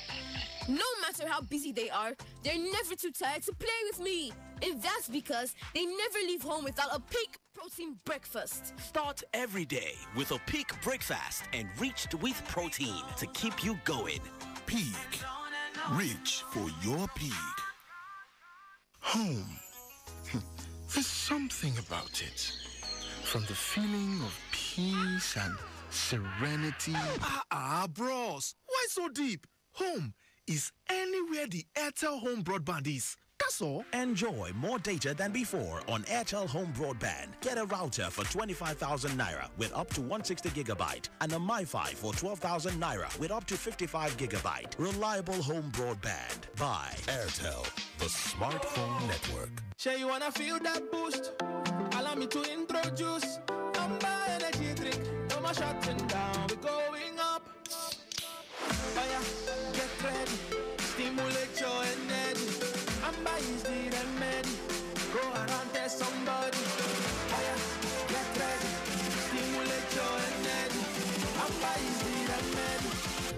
No matter how busy they are, they're never too tired to play with me. And that's because they never leave home without a peak protein breakfast. Start every day with a peak breakfast enriched with protein to keep you going. Peak. Reach for your peak. Home. There's something about it. From the feeling of peace and serenity. Bros. Why so deep? Home is anywhere the Airtel Home Broadband is. That's all. Enjoy more data than before on Airtel Home Broadband. Get a router for 25,000 Naira with up to 160 gigabyte and a MiFi for 12,000 Naira with up to 55 gigabyte. Reliable home broadband by Airtel, the smartphone network. Shay, you wanna feel that boost? Allow me to introduce Amber Energy Drink. No more shutting down, we're going up. Oh yeah, get ready, stimulate your energy. Amber is the remedy. Go around, tell somebody. Oh yeah, get ready, stimulate your energy. Amber is the remedy.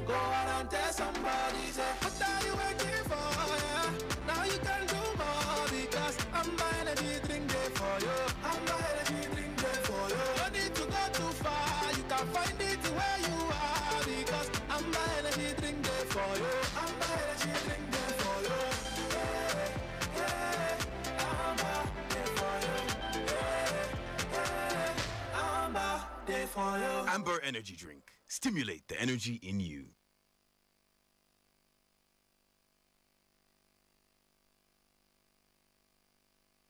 Go around, tell somebody. Say, what are you waiting for? Yeah, now you can do more because Amber Energy Drink there for you. Amber Energy Drink there for you. No need to go too far. You can find it where you are because Amber Energy Drink there for you. Amber Energy Drink there for you. Amber Energy Drink. Stimulate the energy in you.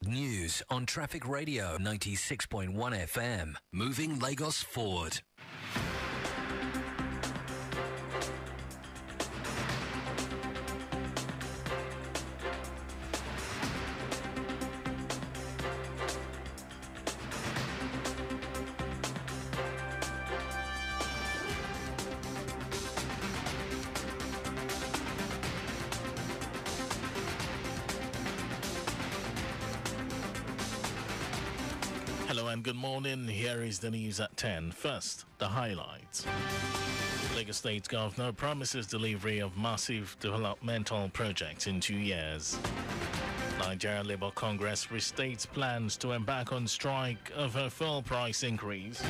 News on Traffic Radio 96.1 FM. Moving Lagos forward. Hello and good morning. Here is the news at 10. First, the highlights. Lagos State Governor promises delivery of massive developmental projects in 2 years. Nigeria Labour Congress restates plans to embark on strike over fuel price increase.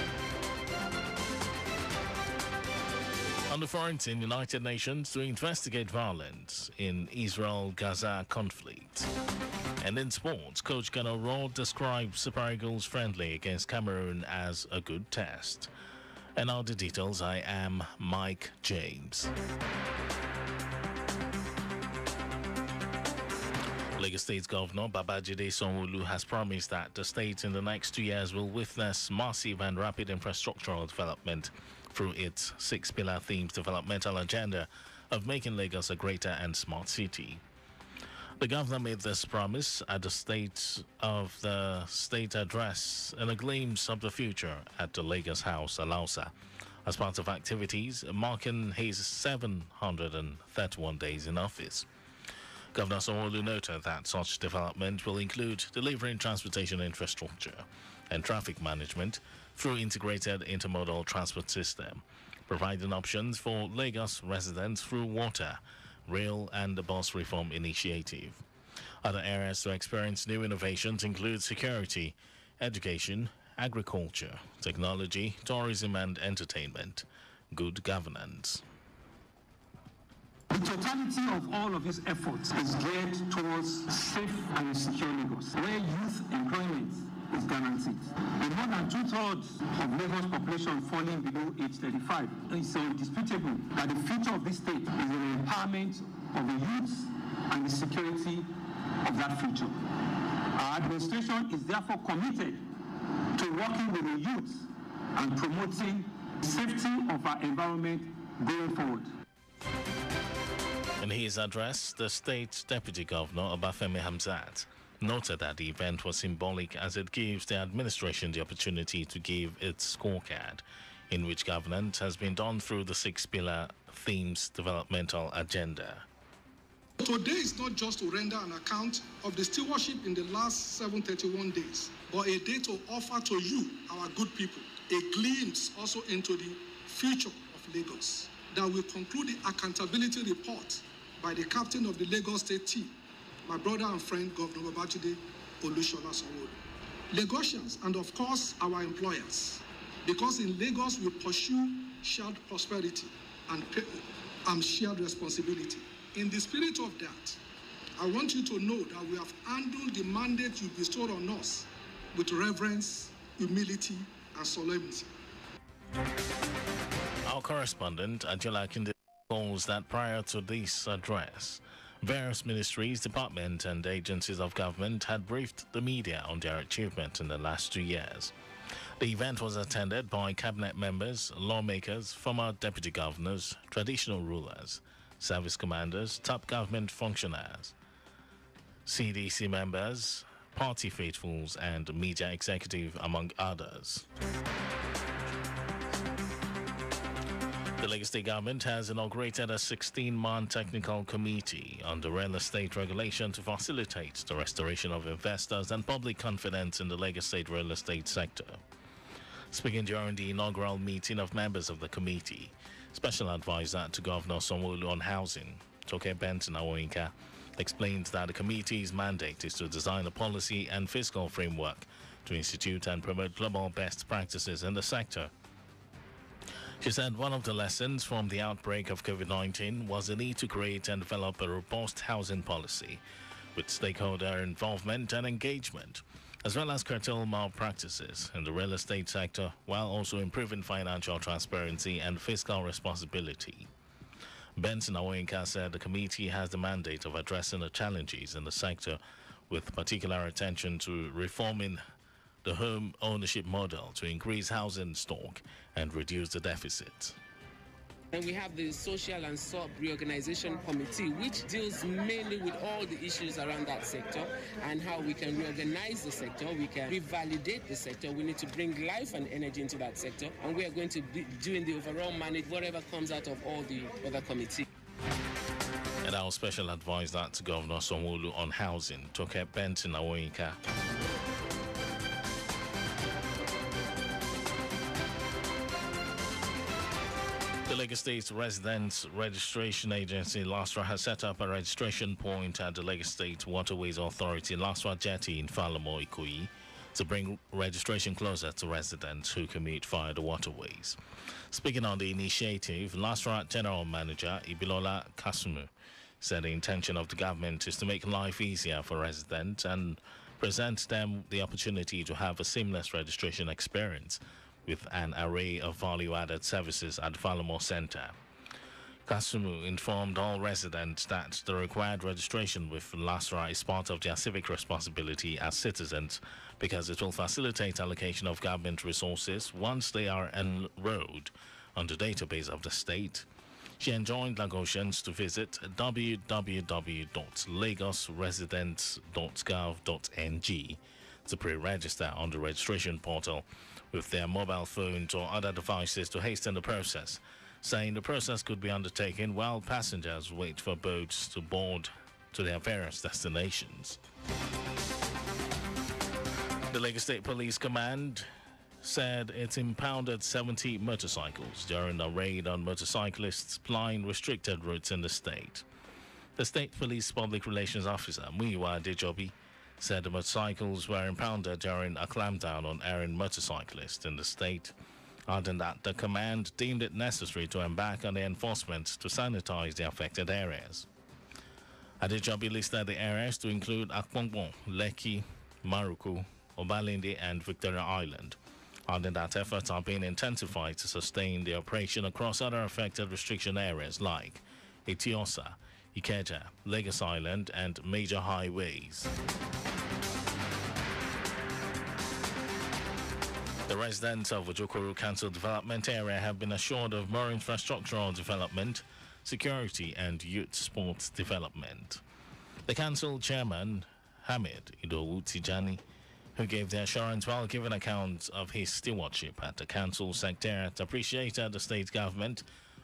On the front in United Nations to investigate violence in Israel-Gaza conflict. And in sports, Coach Gano describes Super Eagles friendly against Cameroon as a good test. And now the details. I am Mike James. Lagos State Governor Babajide Sanwo-Olu has promised that the state in the next 2 years will witness massive and rapid infrastructural development through its 6-pillar themed developmental agenda of making Lagos a greater and smart city. The governor made this promise at the State of the State address in a glimpse of the future at the Lagos House, Alausa, as part of activities marking his 731 days in office. Governor Sanwo-Olu noted that such development will include delivering transportation infrastructure and traffic management through integrated intermodal transport system, providing options for Lagos residents through water, rail and the bus reform initiative. Other areas to experience new innovations include security, education, agriculture, technology, tourism and entertainment, good governance. The totality of all of these efforts is geared towards safe and secure Lagos, where youth employment is guaranteed. With more than 2/3 of Lagos population falling below age 35, it's indisputable that the future of this state is the empowerment of the youth and the security of that future. Our administration is therefore committed to working with the youth and promoting safety of our environment going forward. In his address, the state deputy governor, Obafemi Hamzat, noted that the event was symbolic as it gives the administration the opportunity to give its scorecard, in which governance has been done through the 6-pillar themes developmental agenda. Today is not just to render an account of the stewardship in the last 731 days, but a day to offer to you, our good people, a glimpse also into the future of Lagos that will conclude the accountability report by the captain of the Lagos State team, my brother and friend, Governor Babajide Olusola Sanwo-Olu. Lagosians, and of course, our employers, because in Lagos we pursue shared prosperity and shared responsibility. In the spirit of that, I want you to know that we have handled the mandate you bestowed on us with reverence, humility, and solemnity. Our correspondent, Ajala Kinde, calls that prior to this address, various ministries, departments, and agencies of government had briefed the media on their achievements in the last 2 years. The event was attended by cabinet members, lawmakers, former deputy governors, traditional rulers, service commanders, top government functionaries, CDC members, party faithfuls, and media executive, among others. The Lagos State government has inaugurated a 16-man technical committee on the real estate regulation to facilitate the restoration of investors and public confidence in the Lagos State real estate sector. Speaking during the inaugural meeting of members of the committee, Special Advisor to Governor Sanwo-Olu on Housing, Toke Benson Awoyinka, explained that the committee's mandate is to design a policy and fiscal framework to institute and promote global best practices in the sector. She said one of the lessons from the outbreak of COVID-19 was the need to create and develop a robust housing policy with stakeholder involvement and engagement, as well as curtail malpractices in the real estate sector, while also improving financial transparency and fiscal responsibility. Benson Awoyinka said the committee has the mandate of addressing the challenges in the sector with particular attention to reforming the home ownership model to increase housing stock and reduce the deficit. And we have the Social and Sub-Reorganization Committee, which deals mainly with all the issues around that sector and how we can reorganize the sector, we can revalidate the sector. We need to bring life and energy into that sector, and we are going to be doing the overall manage whatever comes out of all the other committees. And our Special Advisor to Governor Sanwo-Olu on Housing, Toke Benson Awoyinka. The Lagos State Residents Registration Agency, LASRA, has set up a registration point at the Lagos State Waterways Authority, LASRA Jetty in Falomo, Ikoyi, to bring registration closer to residents who commute via the waterways. Speaking on the initiative, LASRA General Manager Ibilola Kasumu said the intention of the government is to make life easier for residents and present them the opportunity to have a seamless registration experience with an array of value-added services at Falamo Center. Kasumu informed all residents that the required registration with LASRA is part of their civic responsibility as citizens because it will facilitate allocation of government resources once they are enrolled on the database of the state. She enjoined Lagosians to visit www.lagosresidents.gov.ng to pre-register on the registration portal with their mobile phones or other devices to hasten the process, saying the process could be undertaken while passengers wait for boats to board to their various destinations. The Lagos State Police Command said it impounded 70 motorcycles during a raid on motorcyclists plying restricted routes in the state. The State Police Public Relations Officer, Muyiwa Adejobi, said the motorcycles were impounded during a clampdown on errant motorcyclists in the state, adding that the command deemed it necessary to embark on the enforcement to sanitize the affected areas. Adejobi listed the areas to include Akpongbo, Lekki, Maruku, Obalende, and Victoria Island, adding that efforts are being intensified to sustain the operation across other affected restriction areas like Etiosa, Ikeja, Lagos Island, and major highways. The residents of Ojokoro Council Development Area have been assured of more infrastructural development, security, and youth sports development. The council chairman, Hamid Idowu Tijani, who gave the assurance while giving account of his stewardship at the council secretariat, appreciated the state government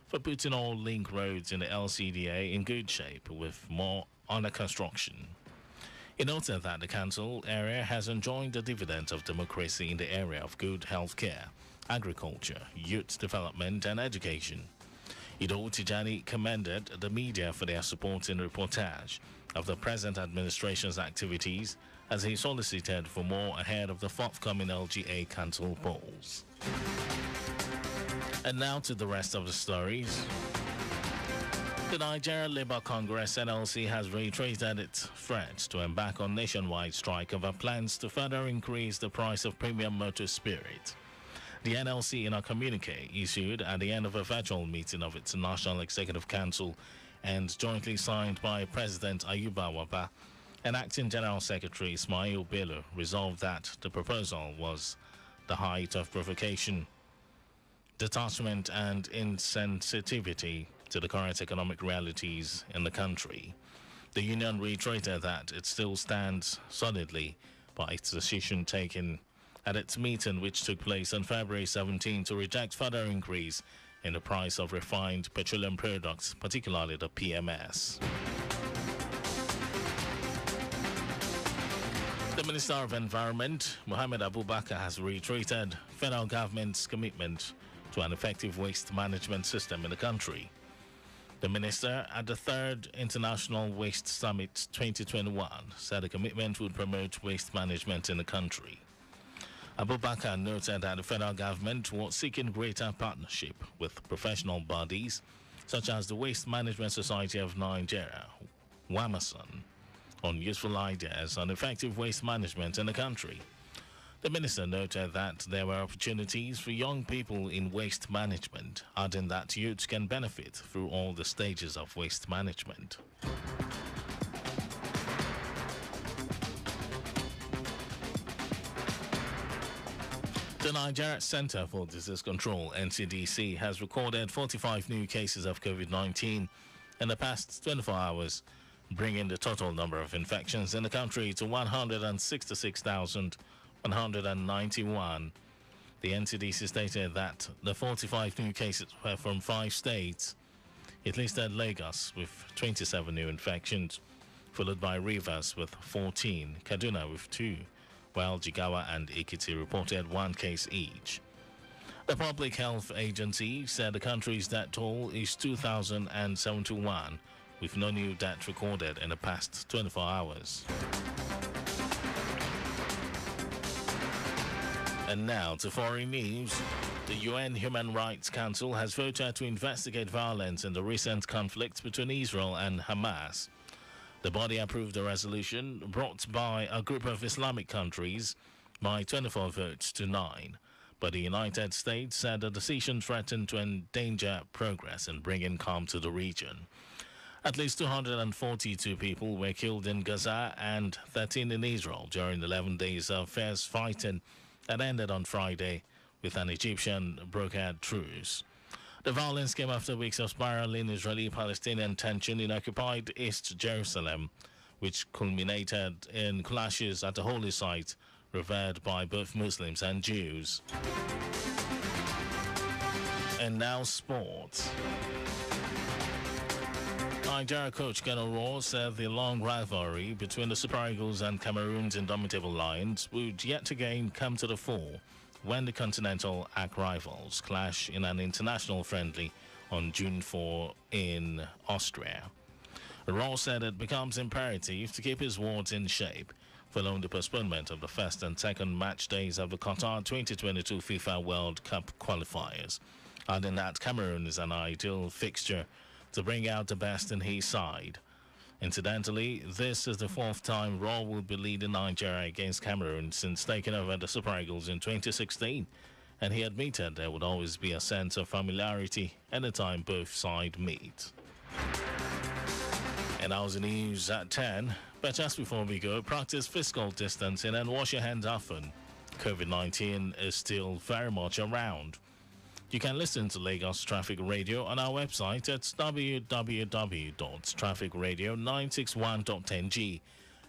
for putting all link roads in the LCDA in good shape with more under construction. He noted that the council area has enjoyed the dividends of democracy in the area of good health care, agriculture, youth development, and education. Idowu Tijani commended the media for their support in reportage of the present administration's activities as he solicited for more ahead of the forthcoming LGA council polls. And now to the rest of the stories. The Nigeria Labour Congress NLC has reiterated its threat to embark on nationwide strike over plans to further increase the price of premium motor spirit. The NLC, in a communique issued at the end of a virtual meeting of its National Executive Council and jointly signed by President Ayuba Waba and Acting General Secretary Ismail Bello, resolved that the proposal was the height of provocation, detachment, and insensitivity to the current economic realities in the country. The union reiterated that it still stands solidly by its decision taken at its meeting, which took place on February 17, to reject further increase in the price of refined petroleum products, particularly the PMS. The Minister of Environment, Mohammed Abubakar, has reiterated federal government's commitment to an effective waste management system in the country. The minister at the 3rd International Waste Summit 2021 said the commitment would promote waste management in the country. Abubakar noted that the federal government was seeking greater partnership with professional bodies such as the Waste Management Society of Nigeria, WAMASON, on useful ideas on effective waste management in the country. The minister noted that there were opportunities for young people in waste management, adding that youths can benefit through all the stages of waste management. The Nigeria Center for Disease Control, NCDC, has recorded 45 new cases of COVID-19 in the past 24 hours, bringing the total number of infections in the country to 166,191. The NCDC stated that the 45 new cases were from 5 states. It listed Lagos with 27 new infections, followed by Rivers with 14, Kaduna with 2, while Jigawa and Ekiti reported 1 case each. The Public Health Agency said the country's death toll is 2,071, with no new death recorded in the past 24 hours. And now to foreign news. The UN Human Rights Council has voted to investigate violence in the recent conflict between Israel and Hamas. The body approved a resolution brought by a group of Islamic countries by 24 votes to 9. But the United States said the decision threatened to endanger progress and bring in calm to the region. At least 242 people were killed in Gaza and 13 in Israel during 11 days of fierce fighting that ended on Friday with an Egyptian brokered truce. The violence came after weeks of spiraling Israeli-Palestinian tension in occupied East Jerusalem, which culminated in clashes at the holy site revered by both Muslims and Jews. And now sports. Nigeria coach Ghana Ross said the long rivalry between the Super Eagles and Cameroon's indomitable Lions would yet again come to the fore when the continental arch rivals clash in an international friendly on June 4 in Austria. Ross said it becomes imperative to keep his wards in shape following the postponement of the first and second match days of the Qatar 2022 FIFA World Cup qualifiers, adding that Cameroon is an ideal fixture to bring out the best in his side. Incidentally, this is the fourth time Raw will be leading Nigeria against Cameroon since taking over the Super Eagles in 2016, and he admitted there would always be a sense of familiarity anytime both sides meet. And that was the news at 10. But just before we go, practice physical distancing and wash your hands often. COVID-19 is still very much around. You can listen to Lagos Traffic Radio on our website at www.trafficradio961.ng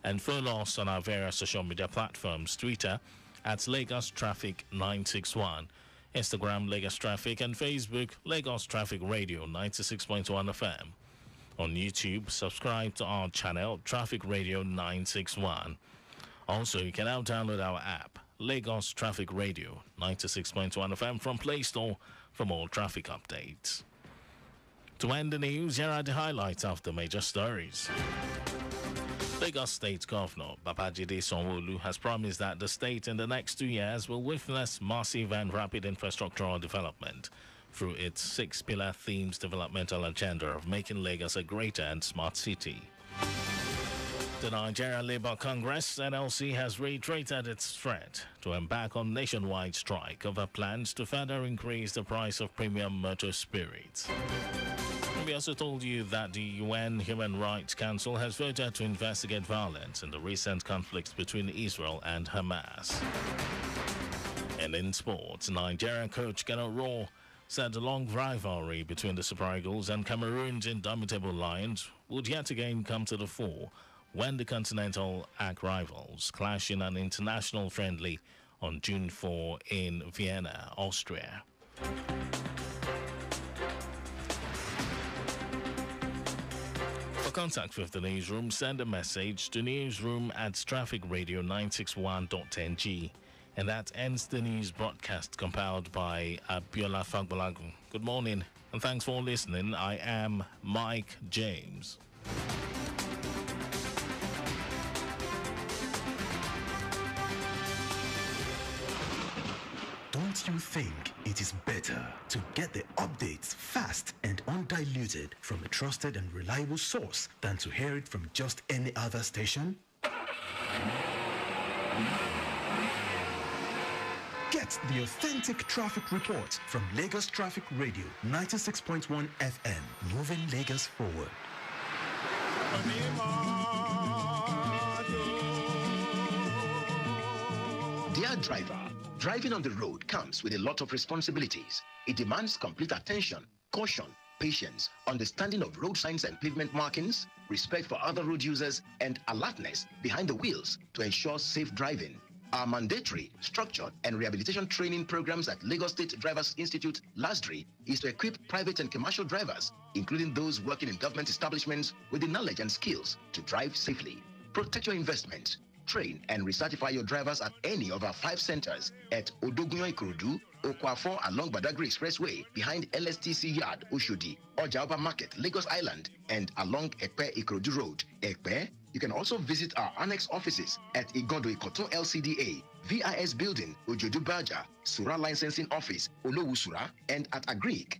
and follow us on our various social media platforms, Twitter at Lagos Traffic 961, Instagram Lagos Traffic, and Facebook Lagos Traffic Radio 96.1 FM. On YouTube, subscribe to our channel Traffic Radio 961. Also, you can now download our app Lagos Traffic Radio 96.1 FM from Play Store for more traffic updates. To end the news, here are the highlights of the major stories. Lagos State Governor Babajide Sanwo-Olu has promised that the state in the next 2 years will witness massive and rapid infrastructural development through its 6-pillar themes developmental agenda of making Lagos a greater and smart city. The Nigeria Labour Congress, NLC, has reiterated its threat to embark on nationwide strike over plans to further increase the price of premium motor spirits. We also told you that the UN Human Rights Council has voted to investigate violence in the recent conflicts between Israel and Hamas. And in sports, Nigerian coach Ghana Ross said the long rivalry between the Super Eagles and Cameroon's indomitable Lions would yet again come to the fore when the continental arch rivals clash in an international friendly on June 4 in Vienna, Austria. For contact with the newsroom, send a message to newsroom@trafficradio961.ng. And that ends the news broadcast compiled by Abiola Fagbalagun. Good morning, and thanks for listening. I am Mike James. Don't you think it is better to get the updates fast and undiluted from a trusted and reliable source than to hear it from just any other station? Get the authentic traffic report from Lagos Traffic Radio 96.1 FM, moving Lagos forward. Dear driver, driving on the road comes with a lot of responsibilities. It demands complete attention, caution, patience, understanding of road signs and pavement markings, respect for other road users, and alertness behind the wheels to ensure safe driving. Our mandatory, structured, and rehabilitation training programs at Lagos State Drivers Institute, LASDRI, is to equip private and commercial drivers, including those working in government establishments, with the knowledge and skills to drive safely. Protect your investment. Train and recertify your drivers at any of our 5 centers at Odogunyo Ikorodu, Okwafo along Badagry Expressway, behind LSTC Yard, Oshodi, Ojaoba Market, Lagos Island, and along Ekpe Ikorodu Road, Ekpe. You can also visit our annex offices at Igodo Ikoton LCDA, VIS Building, Ojodu Baja, Sura Licensing Office, Olowusura, and at Agric,